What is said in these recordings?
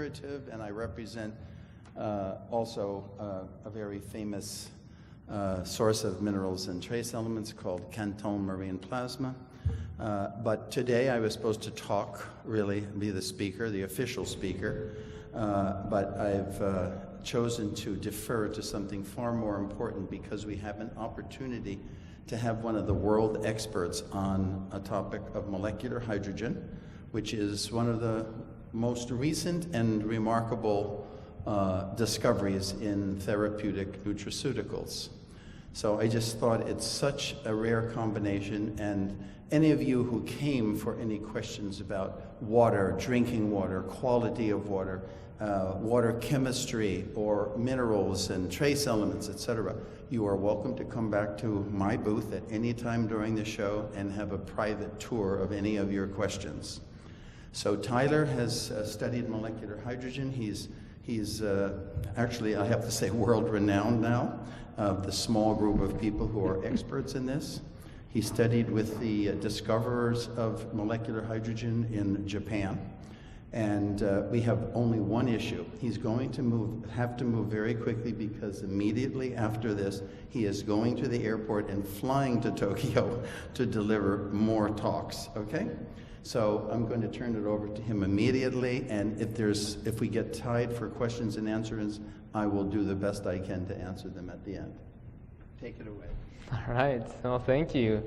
And I represent also a very famous source of minerals and trace elements called Canton marine plasma. But today I was supposed to talk, really be the speaker, the official speaker, but I've chosen to defer to something far more important because we have an opportunity to have one of the world experts on a topic of molecular hydrogen, which is one of the most recent and remarkable discoveries in therapeutic nutraceuticals. So I just thought it's such a rare combination, and any of you who came for any questions about water, drinking water, quality of water, water chemistry, or minerals and trace elements, etc., you are welcome to come back to my booth at any time during the show and have a private tour of any of your questions. So Tyler has studied molecular hydrogen. He's actually, I have to say, world-renowned now, of the small group of people who are experts in this. He studied with the discoverers of molecular hydrogen in Japan. And we have only one issue. He's going to have to move very quickly because immediately after this, he is going to the airport and flying to Tokyo to deliver more talks, okay? So I'm going to turn it over to him immediately, and if we get tied for questions and answers, I will do the best I can to answer them at the end. Take it away. All right. Well, thank you.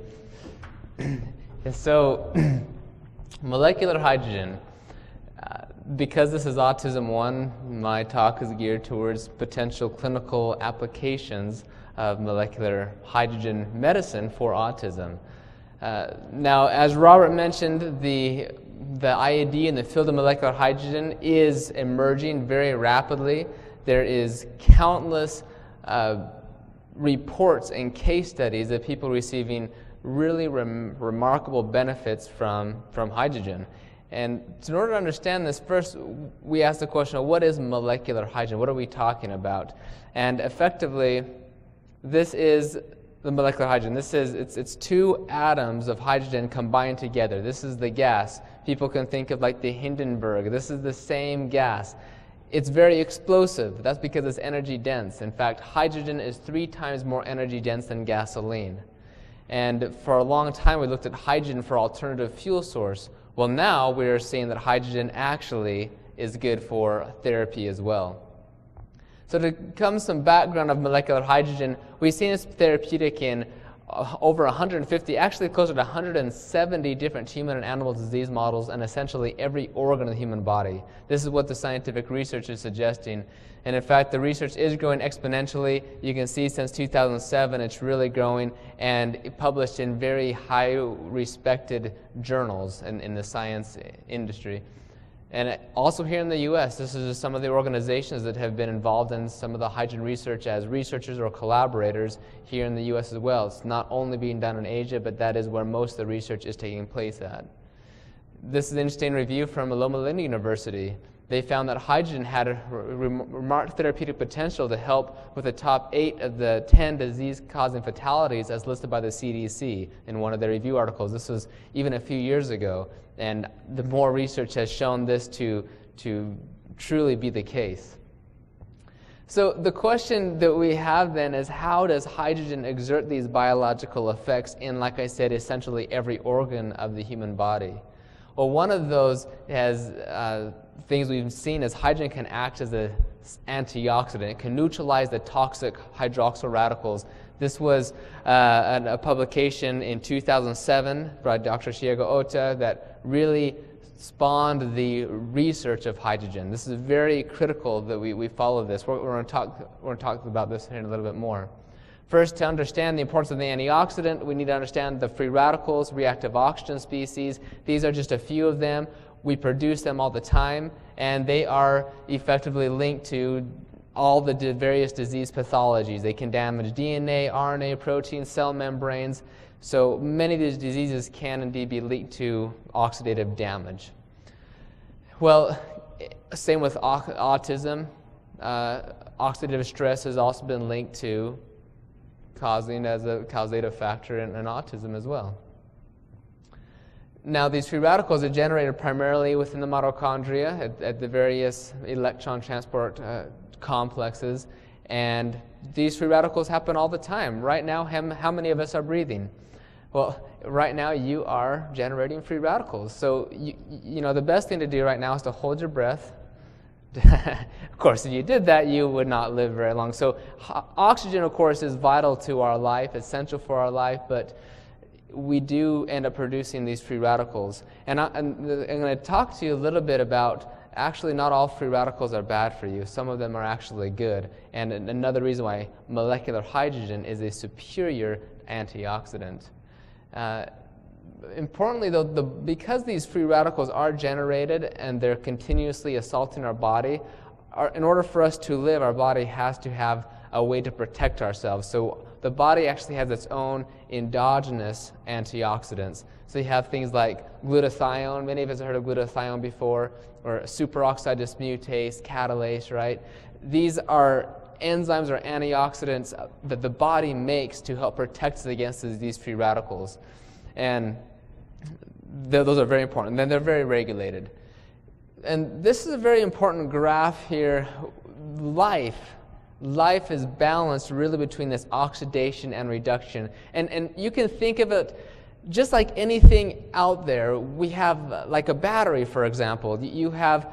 So, molecular hydrogen. Because this is Autism 1, my talk is geared towards potential clinical applications of molecular hydrogen medicine for autism. Now, as Robert mentioned, the IAD in the field of molecular hydrogen is emerging very rapidly. There is countless reports and case studies of people receiving really remarkable benefits from hydrogen. And in order to understand this, first we ask the question of what is molecular hydrogen? What are we talking about? And effectively, this is the molecular hydrogen. It's two atoms of hydrogen combined together. This is the gas. People can think of like the Hindenburg. This is the same gas. It's very explosive. That's because it's energy dense. In fact, hydrogen is 3 times more energy dense than gasoline. And for a long time, we looked at hydrogen for alternative fuel source. Well, now we're seeing that hydrogen actually is good for therapy as well. So to come some background of molecular hydrogen, we've seen it's therapeutic in over 150, actually closer to 170 different human and animal disease models and essentially every organ of the human body. This is what the scientific research is suggesting. And in fact, the research is growing exponentially. You can see since 2007, it's really growing and published in very high respected journals in the science industry. And also here in the U.S., this is just some of the organizations that have been involved in some of the hydrogen research as researchers or collaborators here in the U.S. as well. It's not only being done in Asia, but that is where most of the research is taking place at. This is an interesting review from Loma Linda University. They found that hydrogen had a remarked therapeutic potential to help with the top 8 of the 10 disease-causing fatalities as listed by the CDC in one of their review articles. This was even a few years ago. And the more research has shown this to truly be the case. So the question that we have then is, how does hydrogen exert these biological effects in, like I said, essentially every organ of the human body? Well, one of those things we've seen is hydrogen can act as an antioxidant. It can neutralize the toxic hydroxyl radicals. This was a publication in 2007 by Dr. Shigeru Ota that really spawned the research of hydrogen. This is very critical that we follow this. We're going to talk about this in a little bit more. First, to understand the importance of the antioxidant, we need to understand the free radicals, reactive oxygen species. These are just a few of them. We produce them all the time, and they are effectively linked to all the various disease pathologies. They can damage DNA, RNA, proteins, cell membranes. So many of these diseases can indeed be linked to oxidative damage. Well, same with autism. Oxidative stress has also been linked to causing as a causative factor in autism as well. Now, these free radicals are generated primarily within the mitochondria at the various electron transport complexes, and these free radicals happen all the time. Right now, how many of us are breathing? Well, right now you are generating free radicals. So, you know, the best thing to do right now is to hold your breath. Of course, if you did that, you would not live very long. So, oxygen, of course, is vital to our life, essential for our life, but we do end up producing these free radicals. And I'm going to talk to you a little bit about, actually not all free radicals are bad for you. Some of them are actually good. And another reason why molecular hydrogen is a superior antioxidant. Importantly, though, because these free radicals are generated and they're continuously assaulting our body, in order for us to live, our body has to have a way to protect ourselves. So the body actually has its own endogenous antioxidants. So you have things like glutathione. Many of us have heard of glutathione before, or superoxide dismutase, catalase, right? These are enzymes or antioxidants that the body makes to help protect us against these free radicals. And those are very important. And then they're very regulated. And this is a very important graph here. Life is balanced really between this oxidation and reduction. And you can think of it just like anything out there. We have, like a battery, for example. You have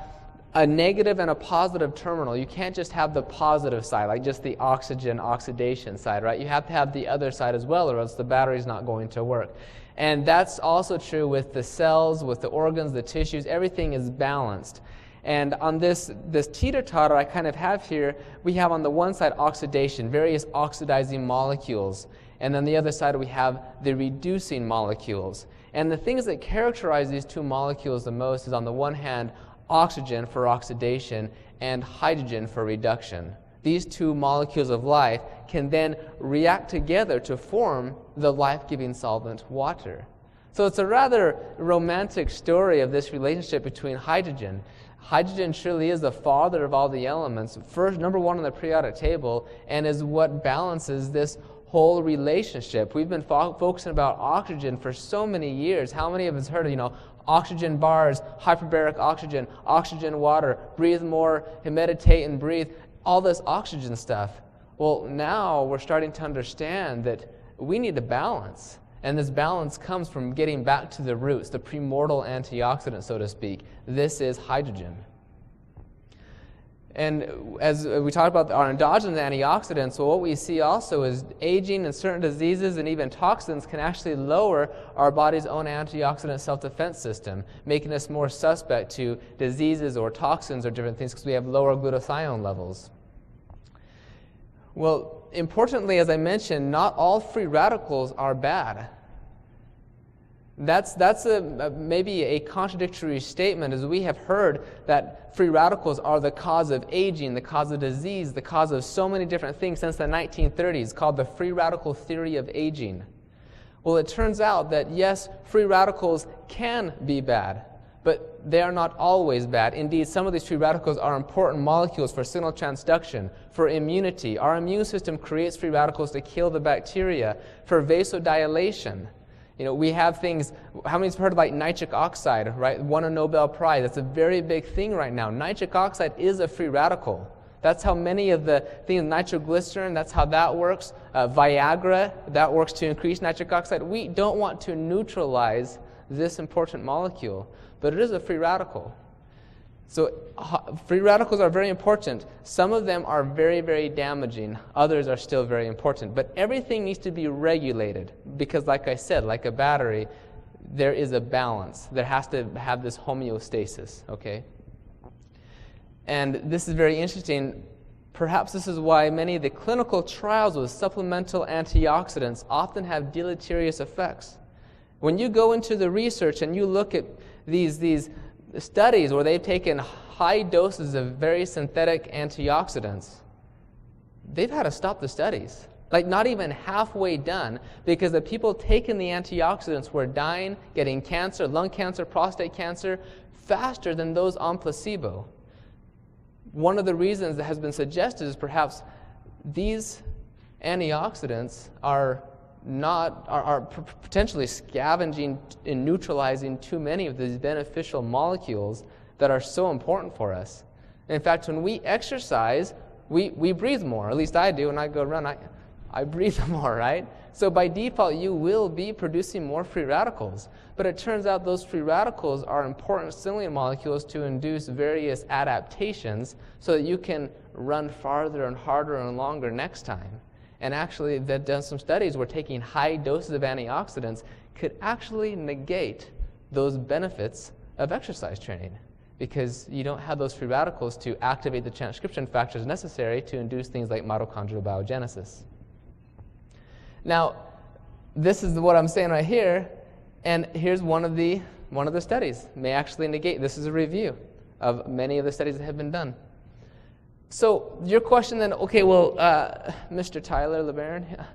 a negative and a positive terminal. You can't just have the positive side, like just the oxygen oxidation side, right? You have to have the other side as well, or else the battery's not going to work. And that's also true with the cells, with the organs, the tissues. Everything is balanced. And on this teeter-totter I kind of have here, we have on the one side oxidation, various oxidizing molecules. And on the other side we have the reducing molecules. And the things that characterize these two molecules the most is, on the one hand, oxygen for oxidation and hydrogen for reduction. These two molecules of life can then react together to form the life-giving solvent water. So it's a rather romantic story of this relationship between hydrogen. Hydrogen truly is the father of all the elements, first, number one on the periodic table, and is what balances this whole relationship. We've been focusing about oxygen for so many years. How many of us heard of, oxygen bars, hyperbaric oxygen, oxygen water, breathe more, meditate and breathe, all this oxygen stuff? Well, now we're starting to understand that we need a balance. And this balance comes from getting back to the roots, the primordial antioxidant, so to speak. This is hydrogen. And as we talked about our endogenous antioxidants, well, what we see also is aging and certain diseases and even toxins can actually lower our body's own antioxidant self-defense system, making us more suspect to diseases or toxins or different things because we have lower glutathione levels. Well, importantly, as I mentioned, not all free radicals are bad. That's maybe a contradictory statement, as we have heard that free radicals are the cause of aging, the cause of disease, the cause of so many different things since the 1930s, called the free radical theory of aging. Well, it turns out that yes, free radicals can be bad, but they are not always bad. Indeed, some of these free radicals are important molecules for signal transduction, for immunity. Our immune system creates free radicals to kill the bacteria, for vasodilation. We have things, how many have heard of like nitric oxide, right? Won a Nobel Prize. That's a very big thing right now. Nitric oxide is a free radical. That's how many of the things, nitroglycerin, that's how that works. Viagra, that works to increase nitric oxide. We don't want to neutralize this important molecule, but it is a free radical. So free radicals are very important. Some of them are very, very damaging. Others are still very important. But everything needs to be regulated because, like I said, like a battery, there is a balance. There has to have this homeostasis, okay? And this is very interesting. Perhaps this is why many of the clinical trials with supplemental antioxidants often have deleterious effects. When you go into the research and you look at these studies where they've taken high doses of very synthetic antioxidants, they've had to stop the studies. Like not even halfway done, because the people taking the antioxidants were dying, getting cancer, lung cancer, prostate cancer, faster than those on placebo. One of the reasons that has been suggested is perhaps these antioxidants are are potentially scavenging and neutralizing too many of these beneficial molecules that are so important for us. In fact, when we exercise, we breathe more. At least I do. When I go run, I breathe more, right? So by default, you will be producing more free radicals. But it turns out those free radicals are important signaling molecules to induce various adaptations so that you can run farther and harder and longer next time. And actually, they've done some studies where taking high doses of antioxidants could actually negate those benefits of exercise training, because you don't have those free radicals to activate the transcription factors necessary to induce things like mitochondrial biogenesis. Now, this is what I'm saying right here, and here's one of the studies. May actually negate. This is a review of many of the studies that have been done. So your question then, okay, well, Mr. Tyler LeBaron,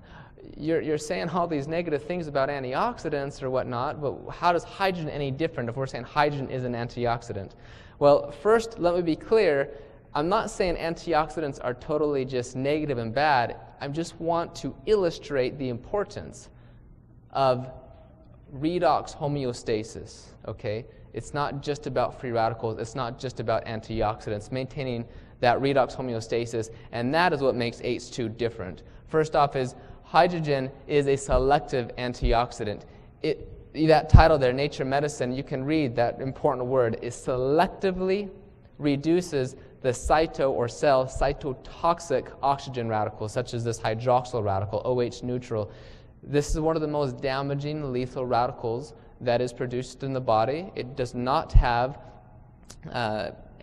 you're saying all these negative things about antioxidants or whatnot, but how does hydrogen any different if we're saying hydrogen is an antioxidant? Well, first, let me be clear. I'm not saying antioxidants are totally just negative and bad. I just want to illustrate the importance of redox homeostasis, okay? It's not just about free radicals. It's not just about antioxidants. Maintaining that redox homeostasis, and that is what makes H2 different. First off is hydrogen is a selective antioxidant. That title there, Nature Medicine, you can read that important word. It selectively reduces the cyto or cell cytotoxic oxygen radicals, such as this hydroxyl radical, OH neutral. This is one of the most damaging lethal radicals that is produced in the body. It does not have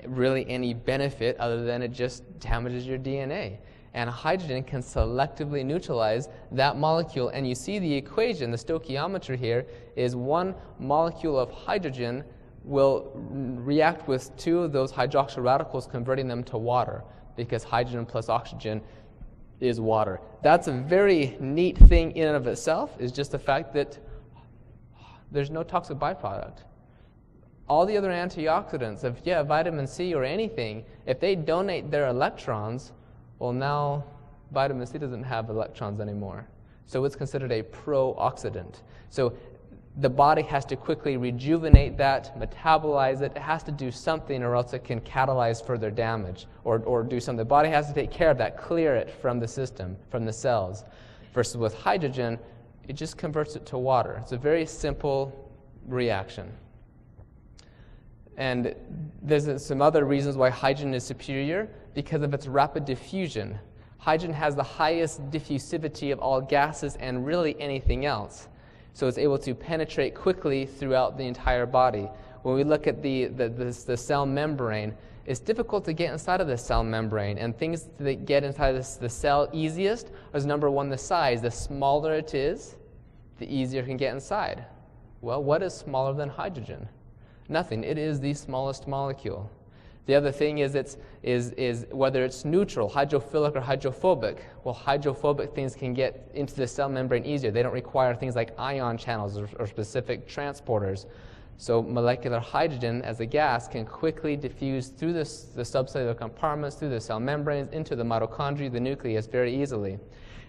really any benefit other than it just damages your DNA. And hydrogen can selectively neutralize that molecule. And you see the equation, the stoichiometry here, is one molecule of hydrogen will react with two of those hydroxyl radicals, converting them to water, because hydrogen plus oxygen is water. That's a very neat thing in and of itself, is just the fact that there's no toxic byproduct. All the other antioxidants, if vitamin C or anything, if they donate their electrons, well, now vitamin C doesn't have electrons anymore. So it's considered a pro-oxidant. So the body has to quickly rejuvenate that, metabolize it. It has to do something, or else it can catalyze further damage or do something. The body has to take care of that, clear it from the system, from the cells. Versus with hydrogen, it just converts it to water. It's a very simple reaction. And there's some other reasons why hydrogen is superior, because of its rapid diffusion. Hydrogen has the highest diffusivity of all gases and really anything else. So it's able to penetrate quickly throughout the entire body. When we look at the cell membrane, it's difficult to get inside of the cell membrane, and things that get inside the cell easiest is, number one, the size. The smaller it is, the easier it can get inside. Well, what is smaller than hydrogen? Nothing. It is the smallest molecule. The other thing is whether it's neutral, hydrophilic or hydrophobic. Well, hydrophobic things can get into the cell membrane easier. They don't require things like ion channels or specific transporters. So molecular hydrogen as a gas can quickly diffuse through the subcellular compartments, through the cell membranes, into the mitochondria, the nucleus, very easily.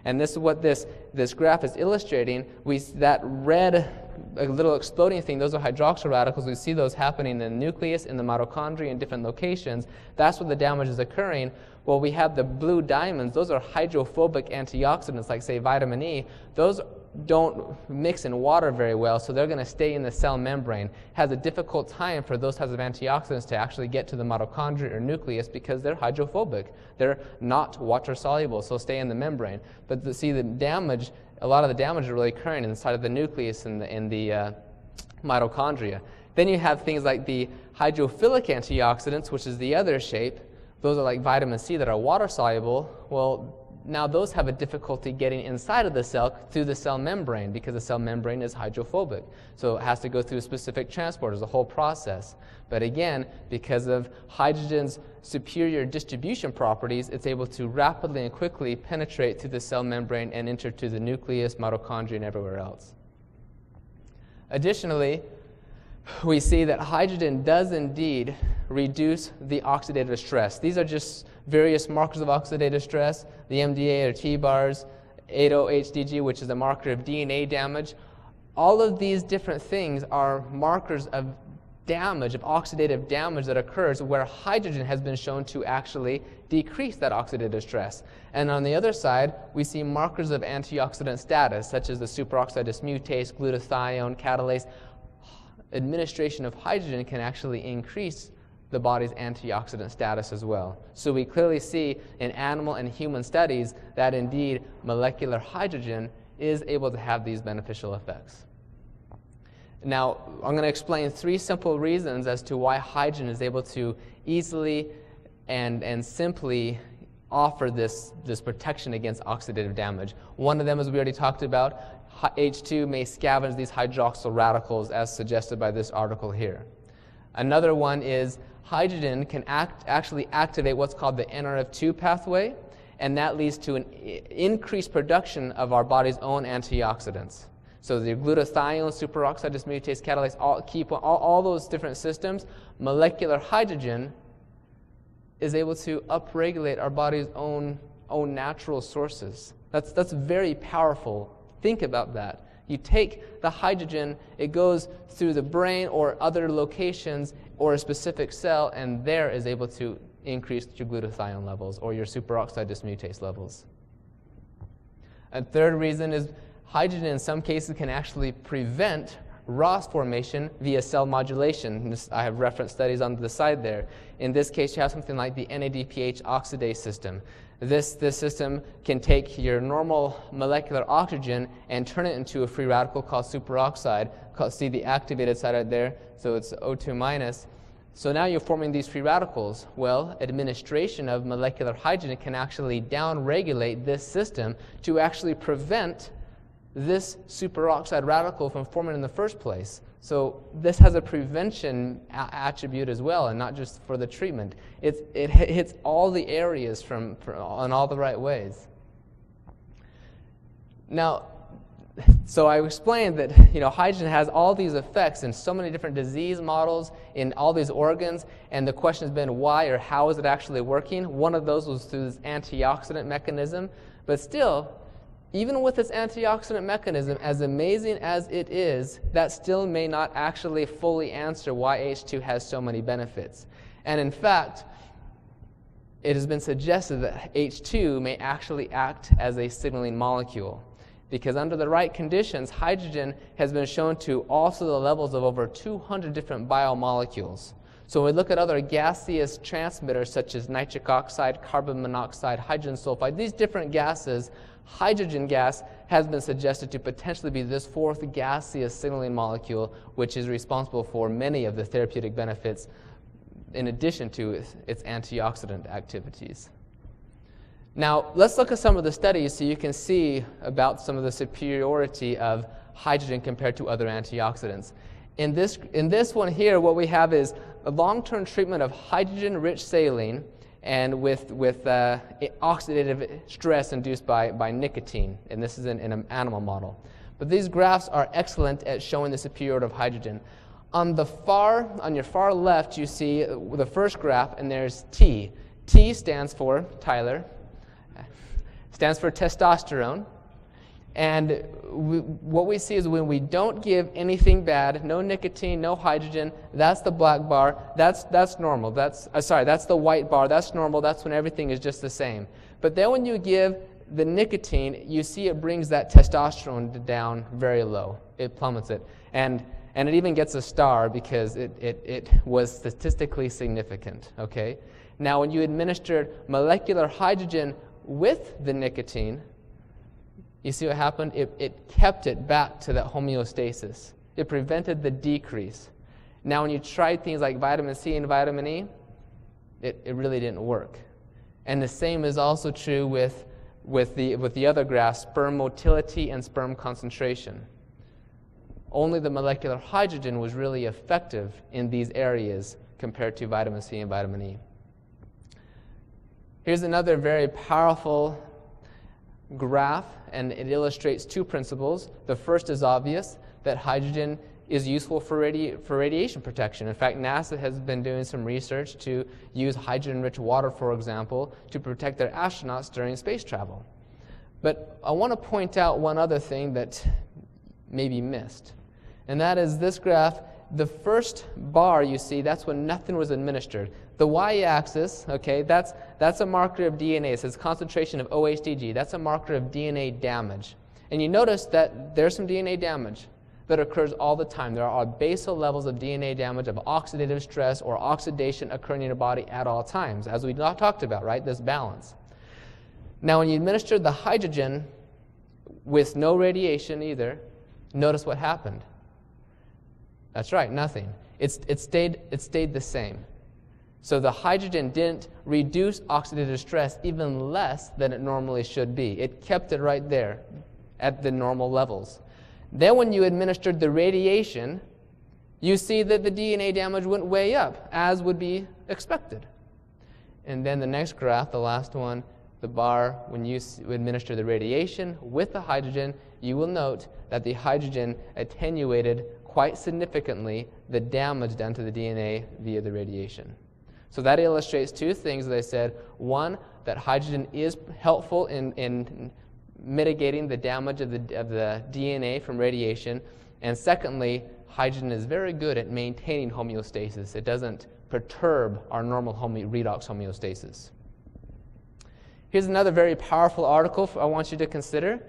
And this is what this graph is illustrating. That red little exploding thing, those are hydroxyl radicals. We see those happening in the nucleus, in the mitochondria, in different locations. That's where the damage is occurring. Well, we have the blue diamonds. Those are hydrophobic antioxidants, like, say, vitamin E. Those don't mix in water very well, so they're going to stay in the cell membrane. It has a difficult time for those types of antioxidants to actually get to the mitochondria or nucleus, because they're hydrophobic. They're not water soluble, so stay in the membrane. But the damage, a lot of the damage is really occurring inside of the nucleus and the mitochondria. Then you have things like the hydrophilic antioxidants, which is the other shape. Those are like vitamin C that are water soluble. Well, now those have a difficulty getting inside of the cell through the cell membrane, because the cell membrane is hydrophobic. So it has to go through specific transporters, the whole process. But again, because of hydrogen's superior distribution properties, it's able to rapidly and quickly penetrate through the cell membrane and enter to the nucleus, mitochondria, and everywhere else. Additionally, we see that hydrogen does indeed reduce the oxidative stress. These are just various markers of oxidative stress, the MDA or T-bars, 8-OHDG, which is a marker of DNA damage. All of these different things are markers of damage, of oxidative damage that occurs where hydrogen has been shown to actually decrease that oxidative stress. And on the other side, we see markers of antioxidant status, such as the superoxide dismutase, glutathione, catalase. Administration of hydrogen can actually increase the body's antioxidant status as well. So we clearly see in animal and human studies that indeed molecular hydrogen is able to have these beneficial effects. Now, I'm going to explain 3 simple reasons as to why hydrogen is able to easily and simply offer this protection against oxidative damage. One of them, as we already talked about, H2 may scavenge these hydroxyl radicals as suggested by this article here. Another one is hydrogen can actually activate what's called the NRF2 pathway, and that leads to an increased production of our body's own antioxidants. So the glutathione, superoxide dismutase, catalase, all those different systems, molecular hydrogen is able to upregulate our body's own natural sources. That's very powerful. Think about that. You take the hydrogen, it goes through the brain or other locations or a specific cell, and there is able to increase your glutathione levels or your superoxide dismutase levels. A third reason is hydrogen in some cases can actually prevent ROS formation via cell modulation. I have reference studies on the side there. In this case, you have something like the NADPH oxidase system. This system can take your normal molecular oxygen and turn it into a free radical called superoxide. See the activated side right there, so it's O2 minus. So now you're forming these free radicals. Well, administration of molecular hydrogen can actually downregulate this system to actually prevent this superoxide radical from forming in the first place. So this has a prevention attribute as well, and not just for the treatment. It hits all the areas in all the right ways. Now, so I explained that hydrogen has all these effects in so many different disease models, in all these organs, and the question has been why or how is it actually working? One of those was through this antioxidant mechanism, but still, even with this antioxidant mechanism, as amazing as it is, that still may not actually fully answer why H2 has so many benefits. And in fact, it has been suggested that H2 may actually act as a signaling molecule, because under the right conditions, hydrogen has been shown to alter the levels of over 200 different biomolecules. So when we look at other gaseous transmitters such as nitric oxide, carbon monoxide, hydrogen sulfide, these different gases, hydrogen gas has been suggested to potentially be this 4th gaseous signaling molecule, which is responsible for many of the therapeutic benefits in addition to its antioxidant activities. Now, let's look at some of the studies so you can see about some of the superiority of hydrogen compared to other antioxidants. In this one here, what we have is a long-term treatment of hydrogen-rich saline and with oxidative stress induced by nicotine, and this is in an animal model. But these graphs are excellent at showing the superiority of hydrogen. On your far left, you see the first graph, and there's T. T stands for, Tyler, stands for testosterone. And what we see is when we don't give anything bad, no nicotine, no hydrogen, that's the black bar, that's normal. That's the white bar, that's normal, that's when everything is just the same. But then when you give the nicotine, you see it brings that testosterone down very low. It plummets it. And it even gets a star because it was statistically significant, okay? Now when you administered molecular hydrogen with the nicotine, you see what happened? It kept it back to that homeostasis. It prevented the decrease. Now when you tried things like vitamin C and vitamin E, it really didn't work. And the same is also true with the other graph, sperm motility and sperm concentration. Only the molecular hydrogen was really effective in these areas compared to vitamin C and vitamin E. Here's another very powerful graph, and it illustrates 2 principles. The first is obvious, that hydrogen is useful for radiation protection. In fact, NASA has been doing some research to use hydrogen-rich water, for example, to protect their astronauts during space travel. But I want to point out one other thing that may be missed, and that is this graph. The first bar you see, that's when nothing was administered. The y-axis, okay, that's a marker of DNA. It says concentration of OHDG. That's a marker of DNA damage. And you notice that there's some DNA damage that occurs all the time. There are basal levels of DNA damage, of oxidative stress or oxidation occurring in your body at all times, as we talked about, right, this balance. Now, when you administer the hydrogen with no radiation either, notice what happened. That's right, nothing. It stayed the same. So the hydrogen didn't reduce oxidative stress even less than it normally should be. It kept it right there at the normal levels. Then when you administered the radiation, you see that the DNA damage went way up, as would be expected. And then the next graph, the last one, the bar, when you administer the radiation with the hydrogen, you will note that the hydrogen attenuated quite significantly the damage done to the DNA via the radiation. So that illustrates two things, as I said. One, that hydrogen is helpful in mitigating the damage of the DNA from radiation. And secondly, hydrogen is very good at maintaining homeostasis. It doesn't perturb our normal redox homeostasis. Here's another very powerful article I want you to consider.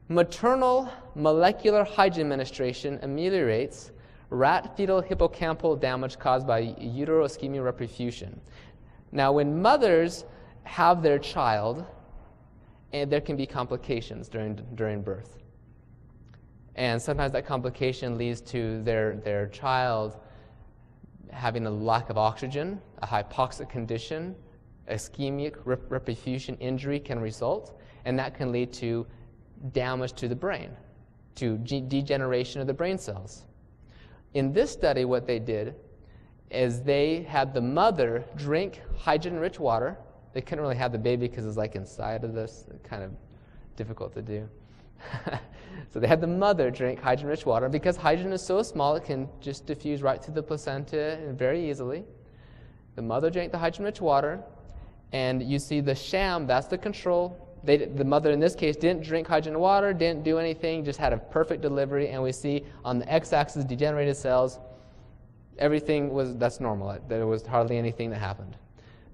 Maternal molecular hydrogen administration ameliorates rat fetal hippocampal damage caused by uteroischemia reperfusion. Now, when mothers have their child, and there can be complications during birth. And sometimes that complication leads to their child having a lack of oxygen, a hypoxic condition, ischemic reperfusion injury can result, and that can lead to damage to the brain, to degeneration of the brain cells. In this study, what they did is they had the mother drink hydrogen-rich water. They couldn't really have the baby because it's like inside of this, kind of difficult to do. So they had the mother drink hydrogen-rich water. Because hydrogen is so small, it can just diffuse right through the placenta very easily. The mother drank the hydrogen-rich water, and you see the sham, that's the control. The mother in this case didn't drink hydrogen water, didn't do anything, just had a perfect delivery, and we see on the x-axis degenerated cells, that's normal. There was hardly anything that happened.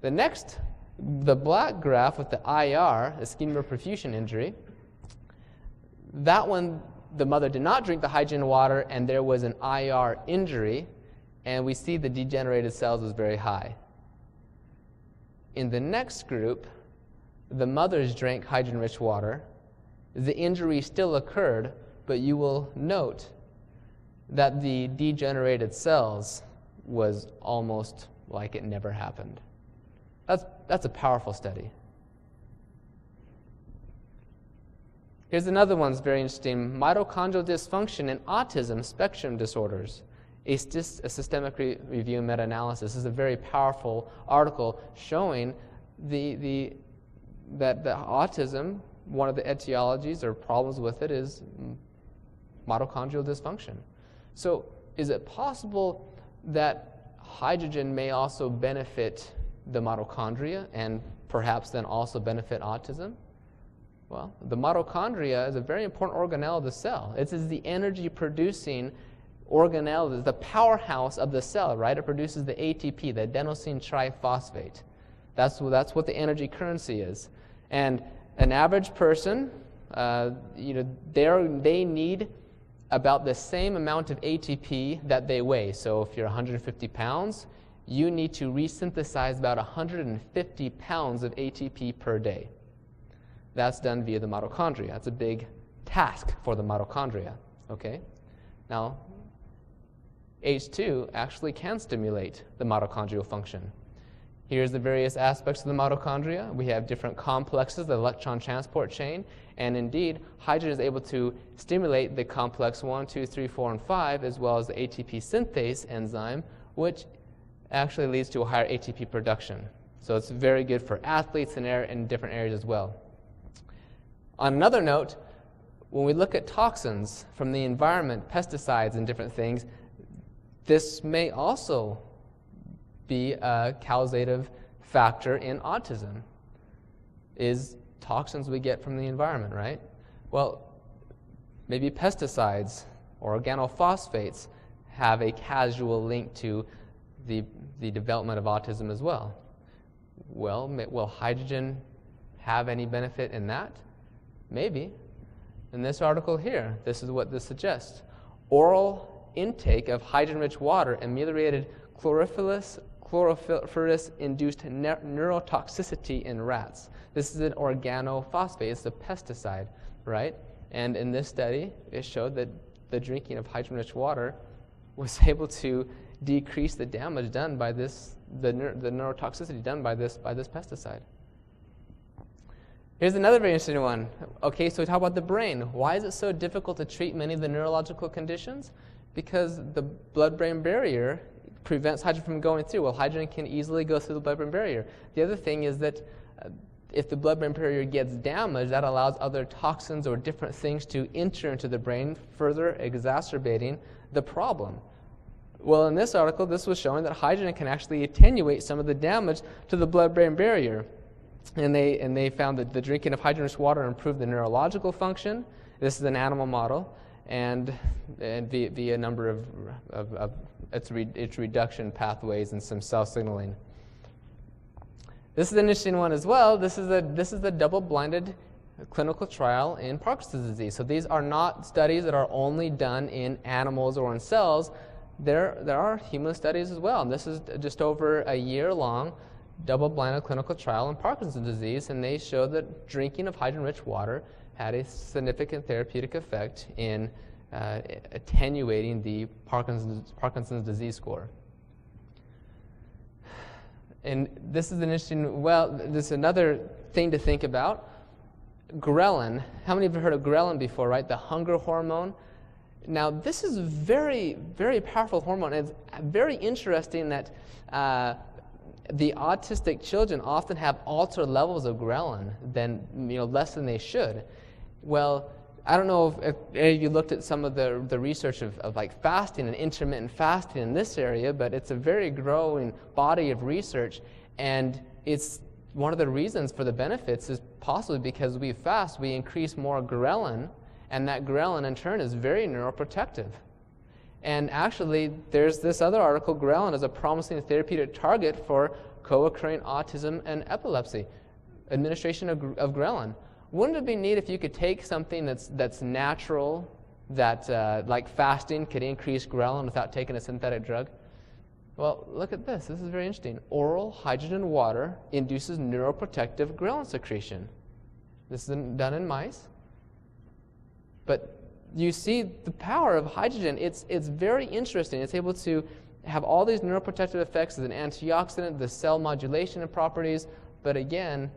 The black graph with the IR, ischemic reperfusion injury, that one, the mother did not drink the hydrogen water, and there was an IR injury, and we see the degenerated cells was very high. In the next group, the mothers drank hydrogen-rich water. The injury still occurred, but you will note that the degenerated cells was almost like it never happened. That's a powerful study. Here's another one that's very interesting. Mitochondrial dysfunction in autism spectrum disorders. A systemic review meta-analysis. This is a very powerful article showing that the autism, one of the etiologies or problems with it is mitochondrial dysfunction. So is it possible that hydrogen may also benefit the mitochondria and perhaps then also benefit autism? Well, the mitochondria is a very important organelle of the cell. It is the energy-producing organelle, the powerhouse of the cell, right? It produces the ATP, the adenosine triphosphate. That's what the energy currency is. And an average person, they need about the same amount of ATP that they weigh. So if you're 150 pounds, you need to resynthesize about 150 pounds of ATP per day. That's done via the mitochondria. That's a big task for the mitochondria. Okay? Now, H2 actually can stimulate the mitochondrial function. Here's the various aspects of the mitochondria. We have different complexes, the electron transport chain, and indeed, hydrogen is able to stimulate the complex 1, 2, 3, 4, and 5, as well as the ATP synthase enzyme, which actually leads to a higher ATP production. So it's very good for athletes in different areas as well. On another note, when we look at toxins from the environment, pesticides and different things, this may also be a causative factor in autism. Is toxins we get from the environment, right? Well, maybe pesticides or organophosphates have a causal link to the development of autism as well. Well, will hydrogen have any benefit in that? Maybe. In this article here, this is what this suggests. Oral intake of hydrogen-rich water ameliorated chlorophyrus-induced neurotoxicity in rats. This is an organophosphate. It's a pesticide, right? And in this study, it showed that the drinking of hydrogen-rich water was able to decrease the damage done by this, the neurotoxicity done by this pesticide. Here's another very interesting one. Okay, so we talk about the brain. Why is it so difficult to treat many of the neurological conditions? Because the blood-brain barrier prevents hydrogen from going through. Well, hydrogen can easily go through the blood-brain barrier. The other thing is that if the blood-brain barrier gets damaged, that allows other toxins or different things to enter into the brain, further exacerbating the problem. Well, in this article, this was showing that hydrogen can actually attenuate some of the damage to the blood-brain barrier. And they found that the drinking of hydrogen-rich water improved the neurological function. This is an animal model, and via a number of its reduction pathways and some cell signaling. This is an interesting one as well. This is a double-blinded clinical trial in Parkinson's disease. So these are not studies that are only done in animals or in cells. There are human studies as well. And this is just over a year-long double-blinded clinical trial in Parkinson's disease, and they showed that drinking of hydrogen-rich water had a significant therapeutic effect in attenuating the Parkinson's disease score. And this is an interesting, this is another thing to think about. Ghrelin. How many of you have heard of ghrelin before, right? The hunger hormone. Now, this is a very, very powerful hormone. It's very interesting that the autistic children often have altered levels of ghrelin than, less than they should. Well, I don't know if any of you looked at some of the research of like fasting and intermittent fasting in this area, but it's a very growing body of research, and it's one of the reasons for the benefits is possibly because we fast, we increase more ghrelin, and that ghrelin in turn is very neuroprotective. And actually, there's this other article, ghrelin is a promising therapeutic target for co-occurring autism and epilepsy. Administration of ghrelin. Wouldn't it be neat if you could take something that's natural, that like fasting could increase ghrelin without taking a synthetic drug? Well, look at this. This is very interesting. Oral hydrogen water induces neuroprotective ghrelin secretion. This is done in mice. But you see the power of hydrogen. It's very interesting. It's able to have all these neuroprotective effects as an antioxidant, the cell modulation properties, but again,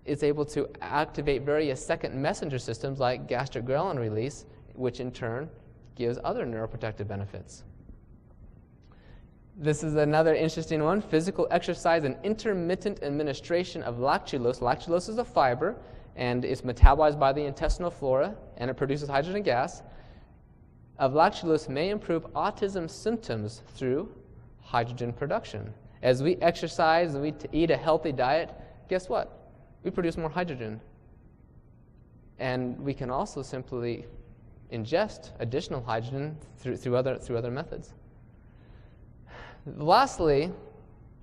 it's able to activate various second messenger systems like gastric ghrelin release, which in turn gives other neuroprotective benefits. This is another interesting one, physical exercise and intermittent administration of lactulose. Lactulose is a fiber, and it's metabolized by the intestinal flora, and it produces hydrogen gas. Of lactulose may improve autism symptoms through hydrogen production. As we exercise and we eat a healthy diet, guess what? We produce more hydrogen. And we can also simply ingest additional hydrogen through other methods. Lastly,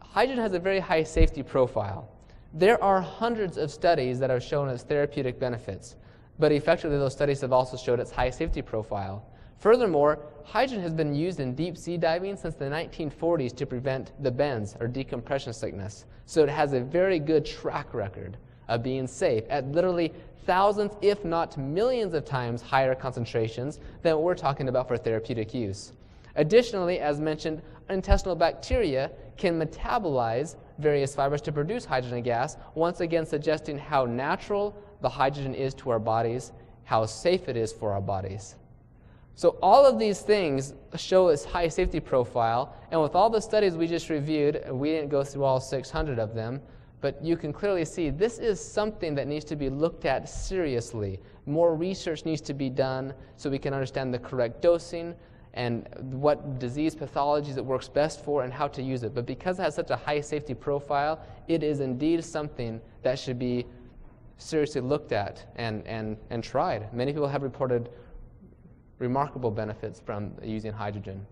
hydrogen has a very high safety profile. There are hundreds of studies that have shown its therapeutic benefits, but effectively those studies have also showed its high safety profile. Furthermore, hydrogen has been used in deep sea diving since the 1940s to prevent the bends or decompression sickness. So it has a very good track record of being safe at literally thousands, if not millions of times higher concentrations than what we're talking about for therapeutic use. Additionally, as mentioned, intestinal bacteria can metabolize various fibers to produce hydrogen gas, once again suggesting how natural the hydrogen is to our bodies, how safe it is for our bodies. So all of these things show its high safety profile, and with all the studies we just reviewed, we didn't go through all 600 of them, but you can clearly see this is something that needs to be looked at seriously. More research needs to be done so we can understand the correct dosing and what disease pathologies it works best for and how to use it. But because it has such a high safety profile, it is indeed something that should be seriously looked at and tried. Many people have reported remarkable benefits from using hydrogen.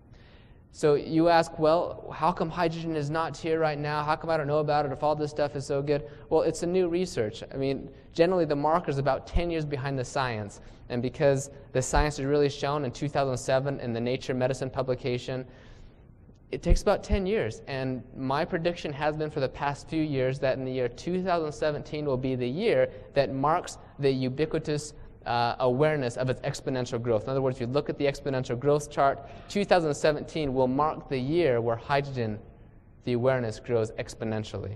So you ask, well, how come hydrogen is not here right now? How come I don't know about it if all this stuff is so good? Well, it's a new research. I mean, generally the marker is about 10 years behind the science. And because the science is really shown in 2007 in the Nature Medicine publication, it takes about 10 years. And my prediction has been for the past few years that in the year 2017 will be the year that marks the ubiquitous awareness of its exponential growth. In other words, if you look at the exponential growth chart, 2017 will mark the year where hydrogen, the awareness grows exponentially.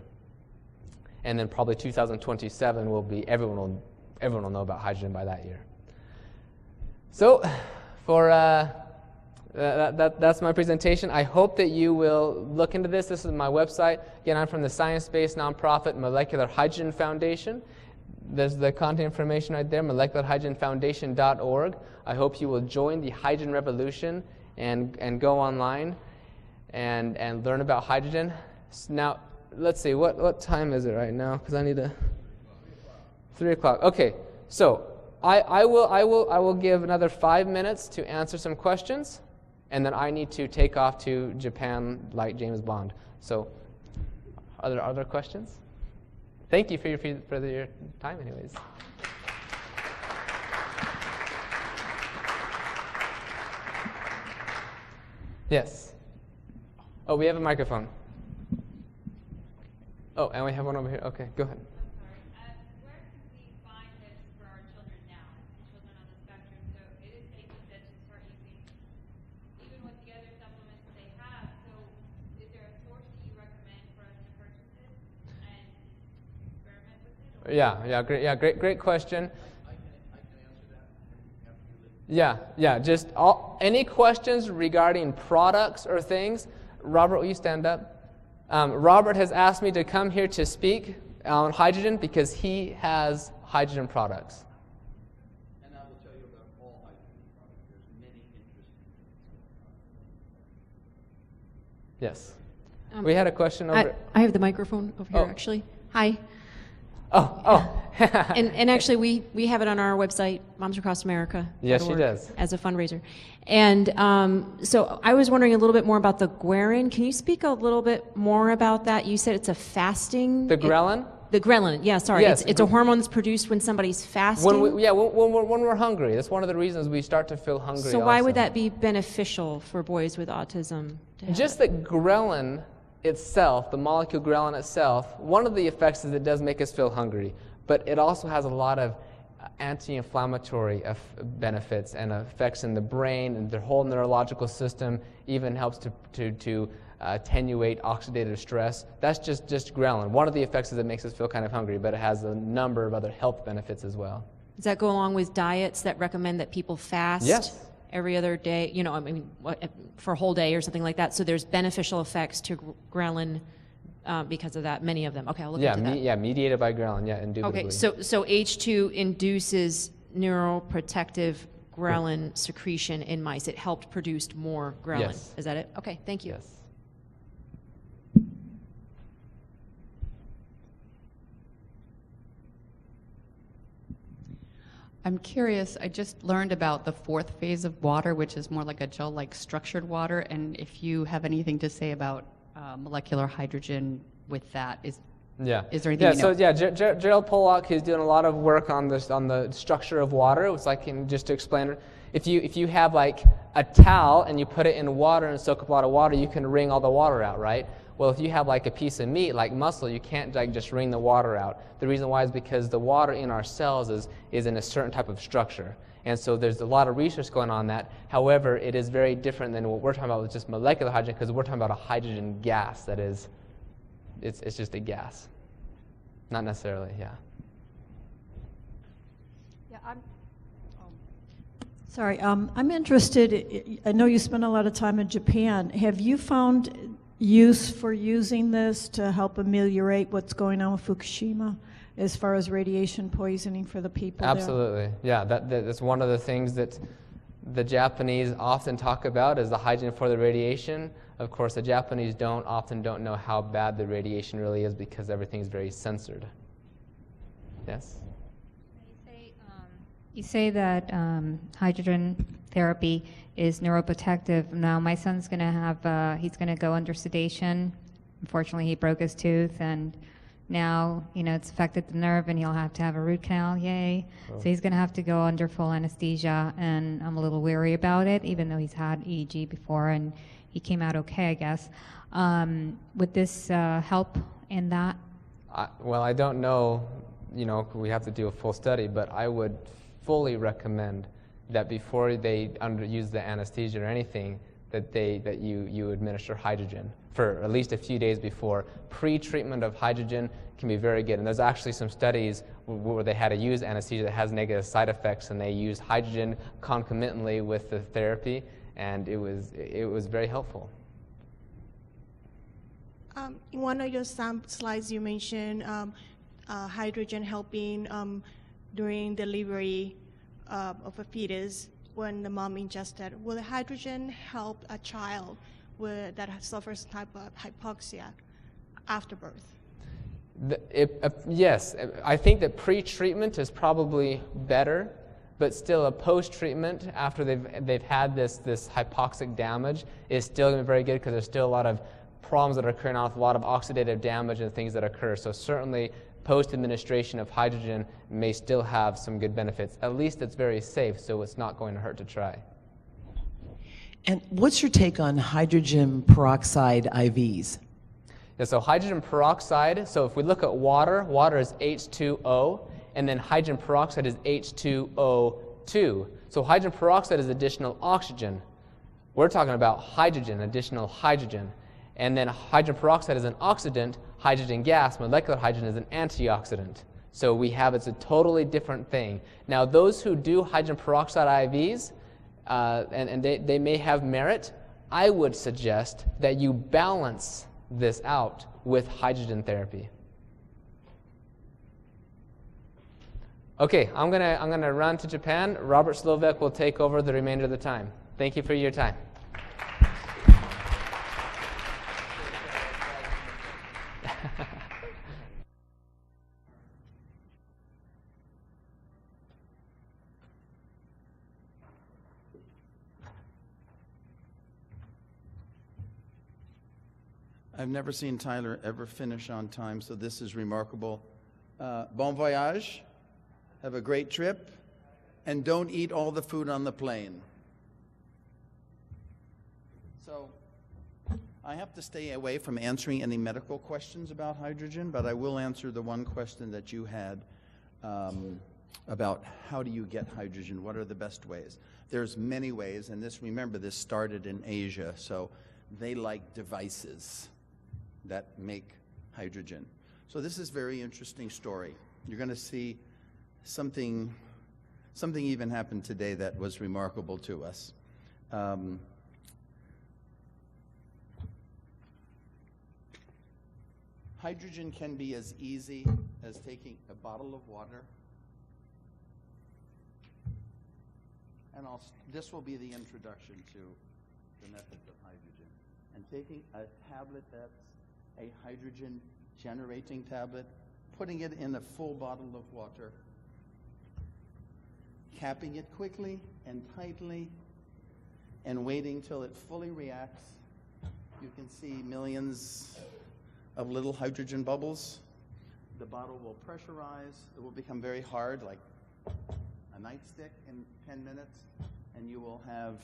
And then probably 2027 will be, everyone will know about hydrogen by that year. So for that's my presentation. I hope that you will look into this. This is my website. Again, I'm from the science-based nonprofit Molecular Hydrogen Foundation. There's the contact information right there, molecularhydrogenfoundation.org. I hope you will join the hydrogen revolution and go online and learn about hydrogen. Now, let's see, what time is it right now? Because I need to... 3 o'clock. Okay, so I will give another 5 minutes to answer some questions, and then I need to take off to Japan like James Bond. So, are there other questions? Thank you for your time, anyways. Yes. Oh, we have a microphone. Oh, and we have one over here. Okay, go ahead. I'm sorry. Where can we find this for our children now? Children on the spectrum. So it is safe to start using, even with the other supplements that they have. So is there a source that you recommend for us to purchase it and experiment with it? Great question. I can answer that after you leave. Just any questions regarding products or things. Robert, will you stand up? Robert has asked me to come here to speak on hydrogen because he has hydrogen products. And I will tell you about all hydrogen products. There's many interesting things. Yes. We had a question over... I have the microphone over here, Oh. actually. Hi. Oh. And actually, we have it on our website, Moms Across America. Yes, she does. As a fundraiser. And so I was wondering a little bit more about the Guerin. Can you speak a little bit more about that? You said it's a fasting... The ghrelin? The ghrelin, yeah, sorry. Yes. It's a hormone that's produced when somebody's fasting? When we're hungry. That's one of the reasons we start to feel hungry So why also. would that be beneficial for boys with autism? to have Just it? that ghrelin itself, the molecule ghrelin itself, one of the effects is it does make us feel hungry, but it also has a lot of anti-inflammatory benefits and effects in the brain and the whole neurological system, even helps to attenuate oxidative stress. That's just ghrelin. One of the effects is it makes us feel kind of hungry, but it has a number of other health benefits as well. Does that go along with diets that recommend that people fast? Yes. Every other day, for a whole day or something like that. So there's beneficial effects to ghrelin because of that, many of them. Okay, I'll look into that. Mediated by ghrelin, indubitably. Okay, so H2 induces neuroprotective ghrelin secretion in mice. It helped produce more ghrelin. Yes. Is that it? Okay, thank you. Yes. I'm curious, I just learned about the fourth phase of water, which is more like a gel-like structured water, and if you have anything to say about molecular hydrogen with that, is there anything you know? Gerald Pollock is doing a lot of work on this, on the structure of water. It's like, just to explain it, if you have like a towel and you put it in water and soak up a lot of water, you can wring all the water out, right? Well, if you have like a piece of meat, like muscle, you can't like just wring the water out. The reason why is because the water in our cells is in a certain type of structure. And so there's a lot of research going on that. However, it is very different than what we're talking about with just molecular hydrogen, because we're talking about a hydrogen gas that is, it's just a gas. Not necessarily, Yeah, Sorry, I'm interested, I know you spent a lot of time in Japan. Have you found use for using this to help ameliorate what's going on with Fukushima as far as radiation poisoning for the people Absolutely. Yeah, that's one of the things that the Japanese often talk about is the hydrogen for the radiation. Of course, the Japanese often don't know how bad the radiation really is because everything's very censored. Yes? You say that hydrogen therapy is neuroprotective. Now, my son's going to have, he's going to go under sedation. Unfortunately, he broke his tooth, and now, it's affected the nerve, and he'll have to have a root canal, yay. Oh. So he's going to have to go under full anesthesia, and I'm a little weary about it, even though he's had EEG before, and he came out okay, I guess. Would this help in that? Well, I don't know, we have to do a full study, but I would fully recommend that before they use the anesthesia or anything, that you administer hydrogen for at least a few days before. Pre-treatment of hydrogen can be very good, and there's actually some studies where they had to use anesthesia that has negative side effects, and they used hydrogen concomitantly with the therapy, and it was very helpful. In one of your slides, you mentioned hydrogen helping during delivery of a fetus when the mom ingested. Will the hydrogen help a child that suffers type of hypoxia after birth? Yes, I think that pre-treatment is probably better, but still a post-treatment after they've had this hypoxic damage is still going to be very good, because there's still a lot of problems that are occurring with a lot of oxidative damage and things that occur. So certainly post-administration of hydrogen may still have some good benefits. At least it's very safe, so it's not going to hurt to try. And what's your take on hydrogen peroxide IVs? Yeah, so hydrogen peroxide, so if we look at water, water is H2O, and then hydrogen peroxide is H2O2. So hydrogen peroxide is additional oxygen. We're talking about hydrogen, additional hydrogen. And then hydrogen peroxide is an oxidant, hydrogen gas, molecular hydrogen is an antioxidant. So it's a totally different thing. Now, those who do hydrogen peroxide IVs, and they may have merit, I would suggest that you balance this out with hydrogen therapy. Okay, I'm gonna run to Japan. Robert Slovak will take over the remainder of the time. Thank you for your time. I've never seen Tyler ever finish on time, so this is remarkable. Bon voyage. Have a great trip. And don't eat all the food on the plane. So I have to stay away from answering any medical questions about hydrogen, but I will answer the one question that you had about how do you get hydrogen? What are the best ways? There's many ways, and remember, this started in Asia, so they like devices that make hydrogen. So this is a very interesting story. You're going to see something even happened today that was remarkable to us. Hydrogen can be as easy as taking a bottle of water, and this will be the introduction to the methods of hydrogen, and taking a tablet that's a hydrogen generating tablet, putting it in a full bottle of water, capping it quickly and tightly, and waiting till it fully reacts. You can see millions of little hydrogen bubbles. The bottle will pressurize. It will become very hard, like a nightstick, in 10 minutes, and you will have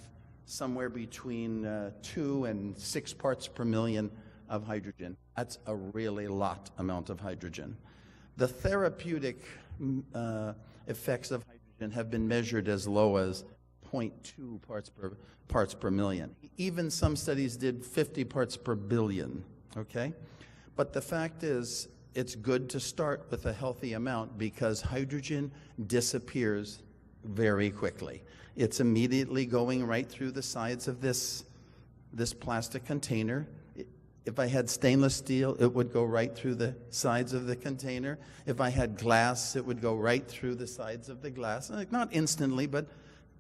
somewhere between 2 and 6 parts per million of hydrogen. That's a really lot amount of hydrogen. The therapeutic effects of hydrogen have been measured as low as 0.2 parts per million. Even some studies did 50 parts per billion, okay? But the fact is, it's good to start with a healthy amount because hydrogen disappears very quickly. It's immediately going right through the sides of this plastic container. If I had stainless steel, it would go right through the sides of the container. If I had glass, it would go right through the sides of the glass. Not instantly, but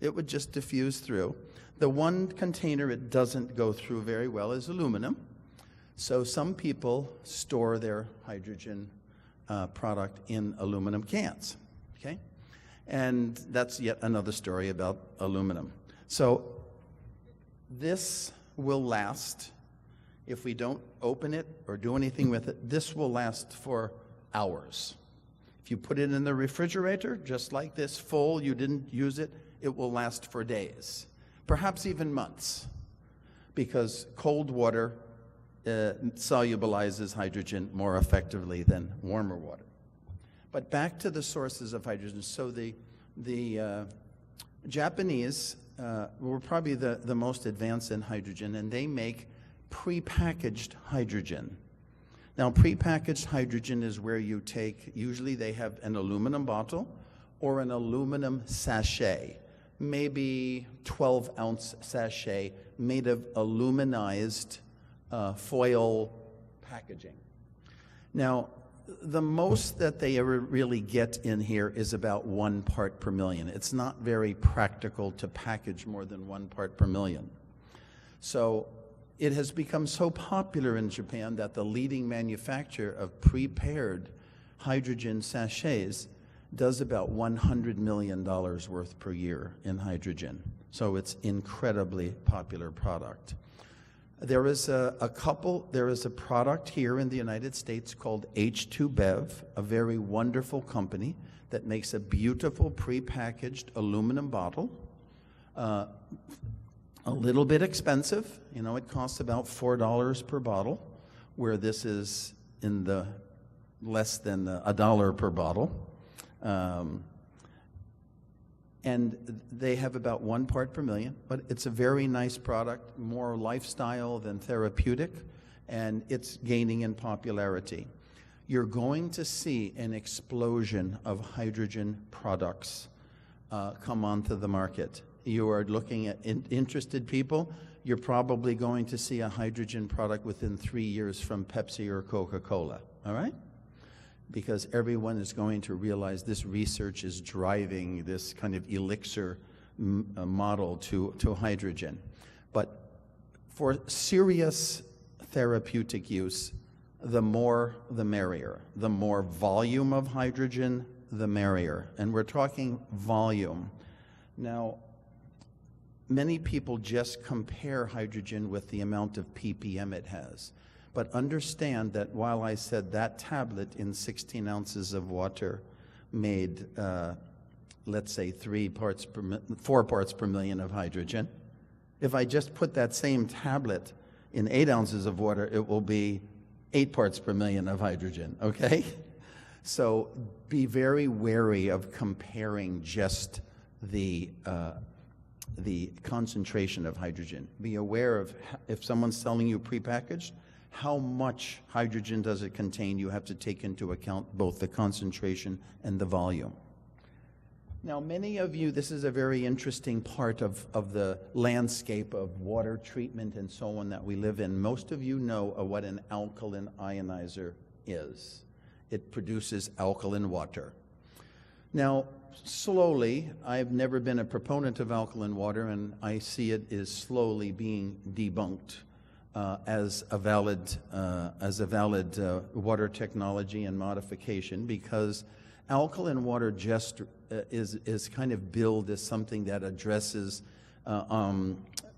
it would just diffuse through. The one container it doesn't go through very well is aluminum. So some people store their hydrogen product in aluminum cans, okay? And that's yet another story about aluminum. So this will last. If we don't open it or do anything with it, this will last for hours. If you put it in the refrigerator, just like this, full, you didn't use it, it will last for days, perhaps even months, because cold water solubilizes hydrogen more effectively than warmer water. But back to the sources of hydrogen. So the Japanese were probably the most advanced in hydrogen, and they make prepackaged hydrogen. Now, prepackaged hydrogen is where you take, usually they have an aluminum bottle or an aluminum sachet, maybe 12-ounce sachet made of aluminized foil packaging. Now, the most that they ever really get in here is about 1 part per million. It's not very practical to package more than 1 part per million. So it has become so popular in Japan that the leading manufacturer of prepared hydrogen sachets does about $100 million worth per year in hydrogen. So it's incredibly popular product. There is a product here in the United States called H2Bev, a very wonderful company that makes a beautiful prepackaged aluminum bottle. A little bit expensive, you know, it costs about $4 per bottle, where this is in the less than $1 per bottle. And they have about 1 part per million, but it's a very nice product, more lifestyle than therapeutic, and it's gaining in popularity. You're going to see an explosion of hydrogen products come onto the market. You are looking at interested people, you're probably going to see a hydrogen product within 3 years from Pepsi or Coca-Cola, all right? Because everyone is going to realize this research is driving this kind of elixir model to hydrogen. But for serious therapeutic use, the more the merrier. The more volume of hydrogen, the merrier. And we're talking volume. Now, many people just compare hydrogen with the amount of ppm it has. But understand that while I said that tablet in 16 ounces of water made, let's say, 4 parts per million of hydrogen, if I just put that same tablet in 8 ounces of water, it will be 8 parts per million of hydrogen, okay? So be very wary of comparing just the concentration of hydrogen. Be aware of, if someone's selling you prepackaged, how much hydrogen does it contain? You have to take into account both the concentration and the volume. Now, many of you, this is a very interesting part of the landscape of water treatment and so on that we live in. Most of you know what an alkaline ionizer is. It produces alkaline water. Now, slowly, I've never been a proponent of alkaline water, and I see it is slowly being debunked as a valid water technology and modification, because alkaline water just is kind of billed as something that addresses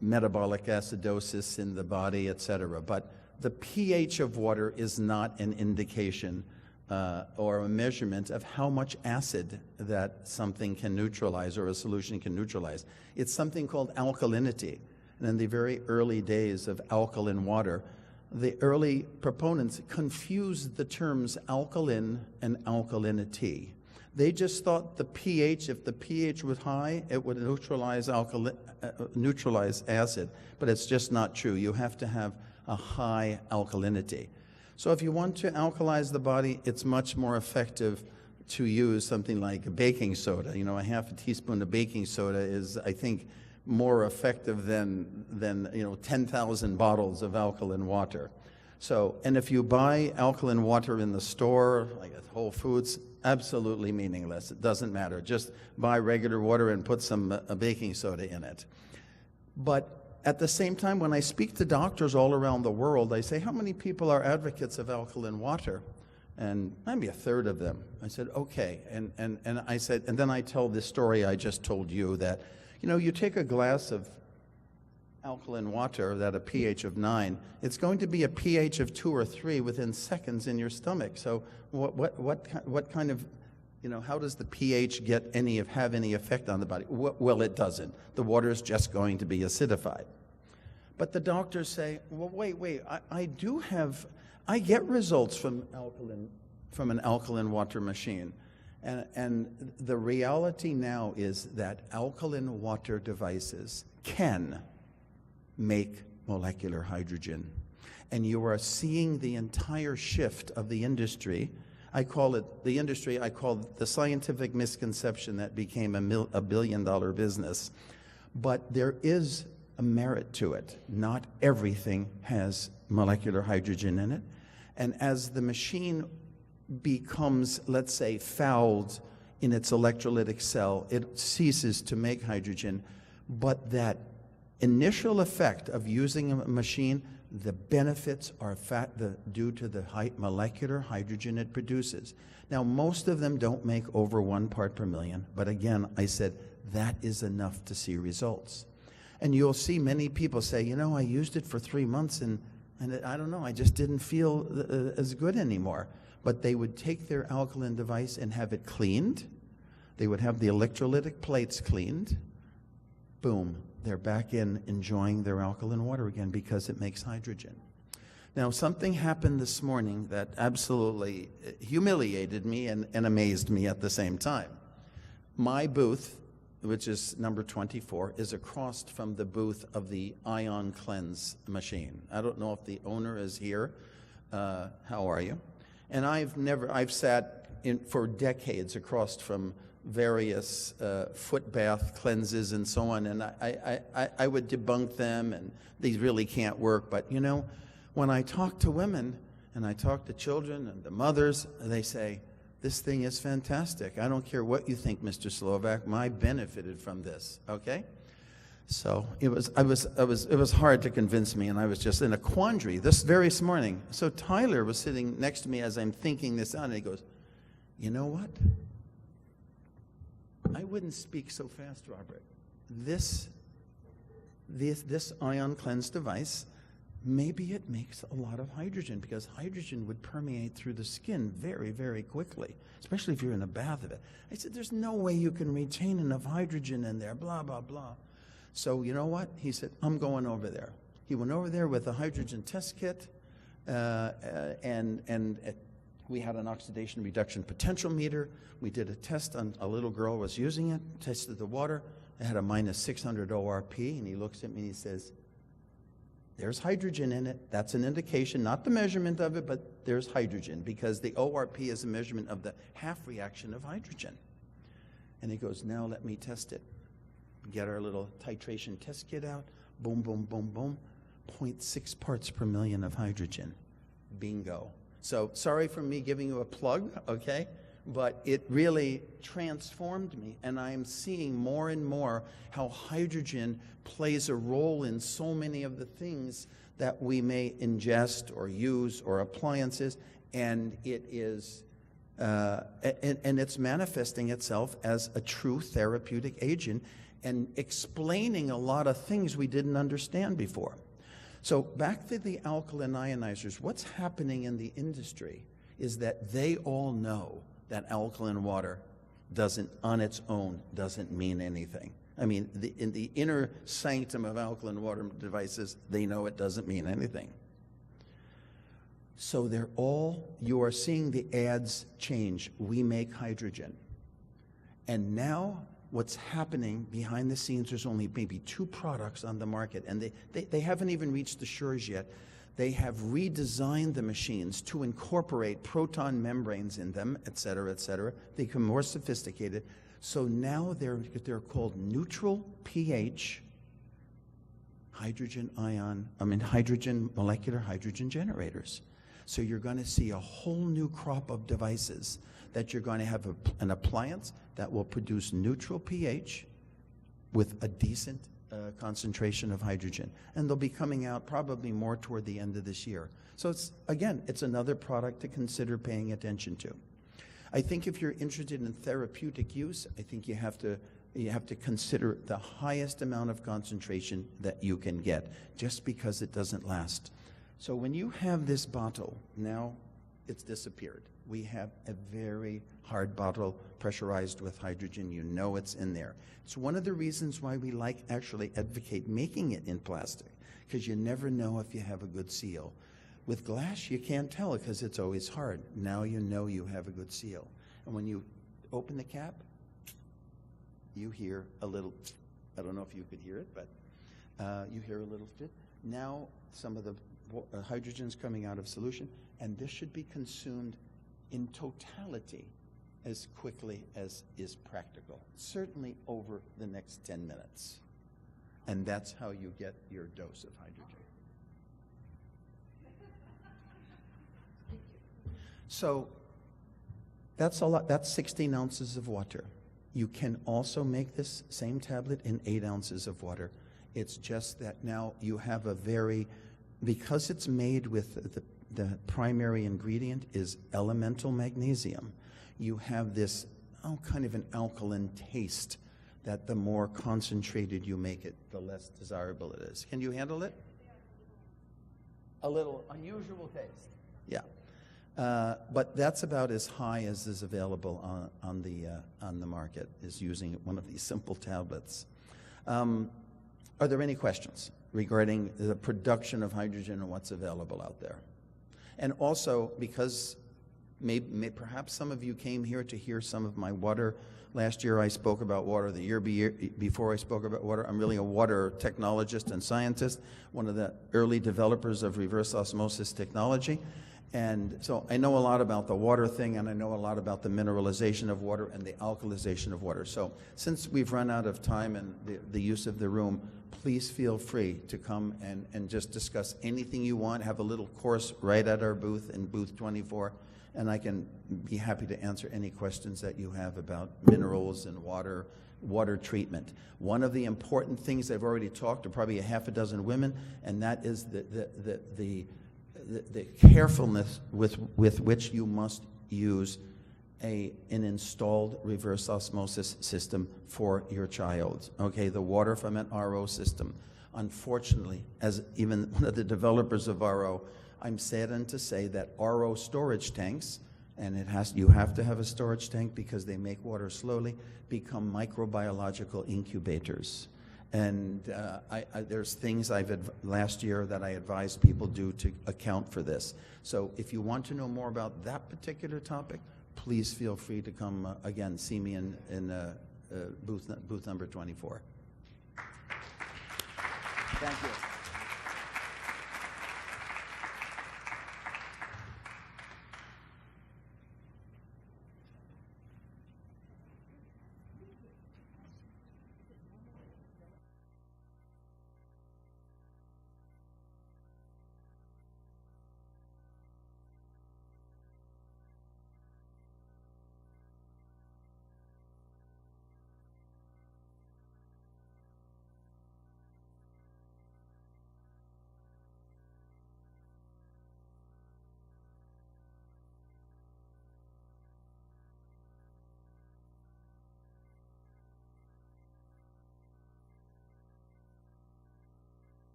metabolic acidosis in the body, etc. But the pH of water is not an indication or a measurement of how much acid that something can neutralize or a solution can neutralize. It's something called alkalinity. And in the very early days of alkaline water, the early proponents confused the terms alkaline and alkalinity. They just thought the pH, if the pH was high, it would neutralize acid, but it's just not true. You have to have a high alkalinity. So if you want to alkalize the body, it's much more effective to use something like baking soda. You know, a half a teaspoon of baking soda is, I think, more effective than 10,000 bottles of alkaline water. So, and if you buy alkaline water in the store, like at Whole Foods, absolutely meaningless. It doesn't matter. Just buy regular water and put some baking soda in it. But at the same time, when I speak to doctors all around the world, I say, how many people are advocates of alkaline water? and maybe a third of them. I said, okay. And I said, and then I tell this story I just told you that, you know, you take a glass of alkaline water that a pH of 9, it's going to be a pH of 2 or 3 within seconds in your stomach. So what kind of, you know, how does the pH have any effect on the body? Well, it doesn't. The water is just going to be acidified. But the doctors say, well, wait, I get results from an alkaline water machine. And the reality now is that alkaline water devices can make molecular hydrogen. And you are seeing the entire shift of the industry. I call it the scientific misconception that became a billion-dollar business. But there is a merit to it. Not everything has molecular hydrogen in it. And as the machine becomes, let's say, fouled in its electrolytic cell, it ceases to make hydrogen. But that initial effect of using a machine, the benefits are due to the molecular hydrogen it produces. Now, most of them don't make over 1 part per million, but again, I said that is enough to see results. And you'll see many people say, you know, I used it for 3 months and I don't know, I just didn't feel as good anymore. But they would take their alkaline device and have it cleaned. They would have the electrolytic plates cleaned. Boom, they're back in enjoying their alkaline water again because it makes hydrogen. Now, something happened this morning that absolutely humiliated me and amazed me at the same time. My booth, which is number 24, is across from the booth of the Ion Cleanse machine. I don't know if the owner is here. How are you? And I've sat for decades across from various foot bath cleanses and so on, and I would debunk them, and these really can't work. But you know, when I talk to women and I talk to children and the mothers, they say, this thing is fantastic. I don't care what you think, Mr. Slovak. I benefited from this. Okay, so it was hard to convince me, and I was just in a quandary this very morning. So Tyler was sitting next to me as I'm thinking this out, and he goes, "You know what? I wouldn't speak so fast, Robert. This ion cleanse device, maybe it makes a lot of hydrogen, because hydrogen would permeate through the skin very, very quickly, especially if you're in a bath of it." I said, there's no way you can retain enough hydrogen in there, blah, blah, blah. So you know what? He said, I'm going over there. He went over there with a hydrogen test kit, and we had an oxidation reduction potential meter. We did a test on a little girl was using it, tested the water. It had a -600 ORP, and he looks at me and he says, there's hydrogen in it. That's an indication, not the measurement of it, but there's hydrogen, because the ORP is a measurement of the half reaction of hydrogen. And he goes, now let me test it. Get our little titration test kit out. Boom, boom, boom, boom. 0.6 parts per million of hydrogen. Bingo. So sorry for me giving you a plug, okay? But it really transformed me, and I'm seeing more and more how hydrogen plays a role in so many of the things that we may ingest or use or appliances, and it is and it's manifesting itself as a true therapeutic agent and explaining a lot of things we didn't understand before. So back to the alkaline ionizers, what's happening in the industry is that they all know that alkaline water on its own doesn't mean anything. I mean, in the inner sanctum of alkaline water devices, they know it doesn't mean anything. So you are seeing the ads change. We make hydrogen. And now what's happening behind the scenes, there's only maybe 2 products on the market, and they haven't even reached the shores yet. They have redesigned the machines to incorporate proton membranes in them, et cetera, et cetera. They become more sophisticated. So now they're called neutral pH molecular hydrogen generators. So you're going to see a whole new crop of devices that you're going to have an appliance that will produce neutral pH with a decent concentration of hydrogen. And they'll be coming out probably more toward the end of this year. So it's, again, it's another product to consider paying attention to. I think if you're interested in therapeutic use, I think you have to consider the highest amount of concentration that you can get, just because it doesn't last. So when you have this bottle, now it's disappeared. We have a very hard bottle pressurized with hydrogen. You know it's in there. It's one of the reasons why we actually advocate making it in plastic, because you never know if you have a good seal. With glass, you can't tell because it's always hard. Now you know you have a good seal. And when you open the cap, you hear a little, I don't know if you could hear it, but you hear a little fit. Now some of the hydrogen's coming out of solution, and this should be consumed in totality as quickly as is practical, certainly over the next 10 minutes. And that's how you get your dose of hydrogen. So that's a lot. That's 16 ounces of water. You can also make this same tablet in 8 ounces of water. It's just that now you have a because it's made with the primary ingredient is elemental magnesium, you have this kind of an alkaline taste that the more concentrated you make it, the less desirable it is. Can you handle it? A little unusual taste. Yeah. But that's about as high as is available on the market, is using one of these simple tablets. Are there any questions regarding the production of hydrogen and what's available out there? And also, because perhaps some of you came here to hear some of my water. Last year I spoke about water. The year before I spoke about water. I'm really a water technologist and scientist, one of the early developers of reverse osmosis technology. And so I know a lot about the water thing, and I know a lot about the mineralization of water and the alkalization of water. So since we've run out of time and the use of the room, please feel free to come and just discuss anything you want. Have a little course right at our booth in booth 24, and I can be happy to answer any questions that you have about minerals and water treatment. One of the important things I've already talked to probably a half a dozen women, and that is the carefulness with which you must use an installed reverse osmosis system for your child. Okay, the water from an RO system. Unfortunately, as even one of the developers of RO, I'm saddened to say that RO storage tanks, and you have to have a storage tank because they make water slowly, become microbiological incubators. And there's things last year that I advised people do to account for this. So if you want to know more about that particular topic, please feel free to come again, see me in booth number 24. Thank you.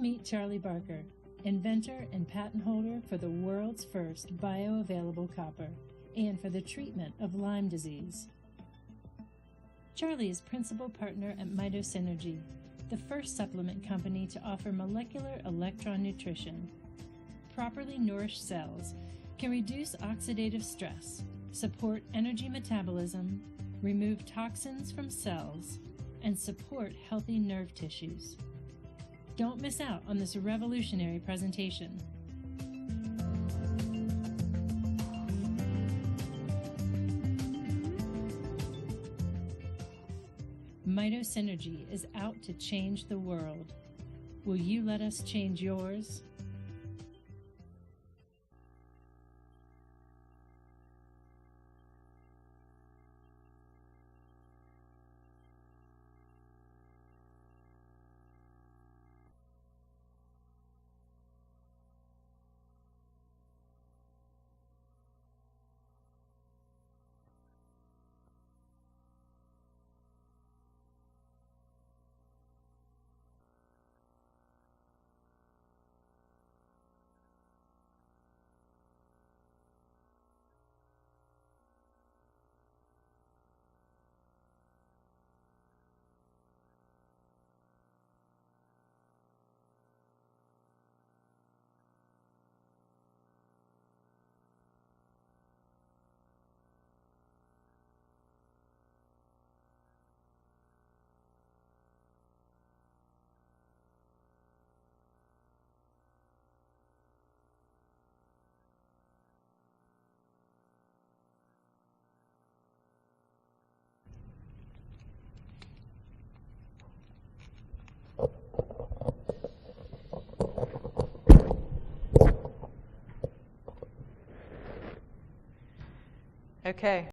meet Charlie Barker, inventor and patent holder for the world's first bioavailable copper and for the treatment of Lyme disease. Charlie is principal partner at MitoSynergy, the first supplement company to offer molecular electron nutrition. Properly nourished cells can reduce oxidative stress, support energy metabolism, remove toxins from cells, and support healthy nerve tissues. Don't miss out on this revolutionary presentation. MitoSynergy is out to change the world. Will you let us change yours? Okay.